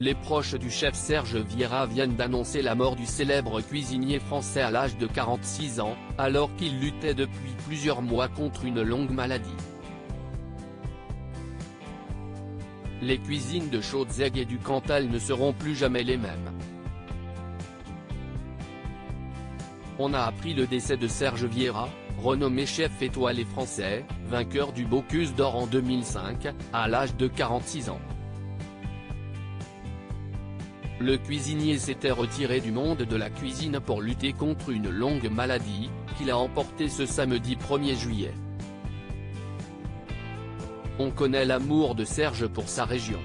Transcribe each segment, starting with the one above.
Les proches du chef Serge Vieira viennent d'annoncer la mort du célèbre cuisinier français à l'âge de 46 ans, alors qu'il luttait depuis plusieurs mois contre une longue maladie. Les cuisines de Chaudzeg et du Cantal ne seront plus jamais les mêmes. On a appris le décès de Serge Vieira, renommé chef étoilé français, vainqueur du Bocuse d'Or en 2005, à l'âge de 46 ans. Le cuisinier s'était retiré du monde de la cuisine pour lutter contre une longue maladie, qu'il a emporté ce samedi 1er juillet. On connaît l'amour de Serge pour sa région.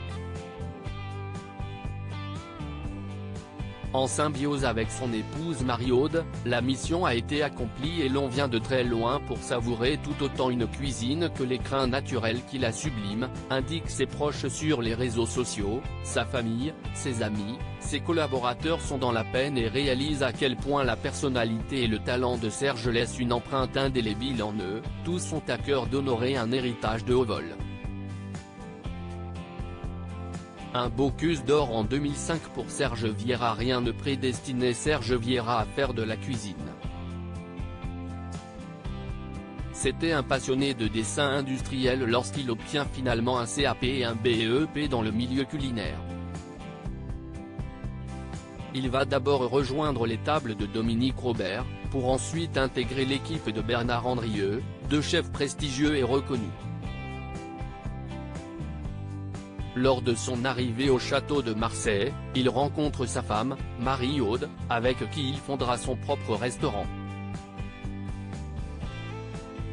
En symbiose avec son épouse Marie-Aude, la mission a été accomplie et l'on vient de très loin pour savourer tout autant une cuisine que l'écrin naturel qui la sublime, indiquent ses proches sur les réseaux sociaux. Sa famille, ses amis, ses collaborateurs sont dans la peine et réalisent à quel point la personnalité et le talent de Serge laissent une empreinte indélébile en eux. Tous ont à cœur d'honorer un héritage de haut vol. Un Bocuse d'Or en 2005 pour Serge Vieira. Rien ne prédestinait Serge Vieira à faire de la cuisine. C'était un passionné de dessin industriel lorsqu'il obtient finalement un CAP et un BEP dans le milieu culinaire. Il va d'abord rejoindre les tables de Dominique Robert, pour ensuite intégrer l'équipe de Bernard Andrieux, deux chefs prestigieux et reconnus. Lors de son arrivée au château de Marseille, il rencontre sa femme, Marie-Aude, avec qui il fondera son propre restaurant.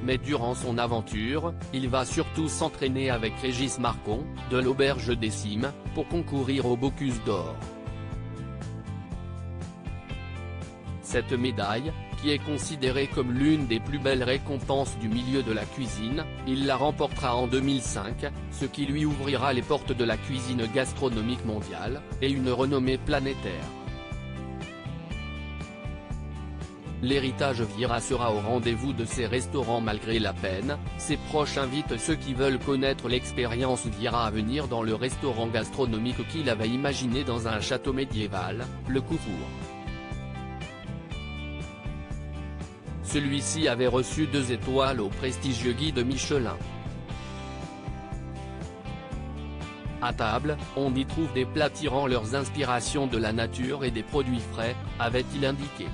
Mais durant son aventure, il va surtout s'entraîner avec Régis Marcon, de l'Auberge des Cimes, pour concourir au Bocuse d'Or. Cette médaille, qui est considérée comme l'une des plus belles récompenses du milieu de la cuisine, il la remportera en 2005, ce qui lui ouvrira les portes de la cuisine gastronomique mondiale, et une renommée planétaire. L'héritage Vieira sera au rendez-vous de ses restaurants malgré la peine. Ses proches invitent ceux qui veulent connaître l'expérience Vieira à venir dans le restaurant gastronomique qu'il avait imaginé dans un château médiéval, le Coufour. Celui-ci avait reçu 2 étoiles au prestigieux guide Michelin. À table, on y trouve des plats tirant leurs inspirations de la nature et des produits frais, avait-il indiqué.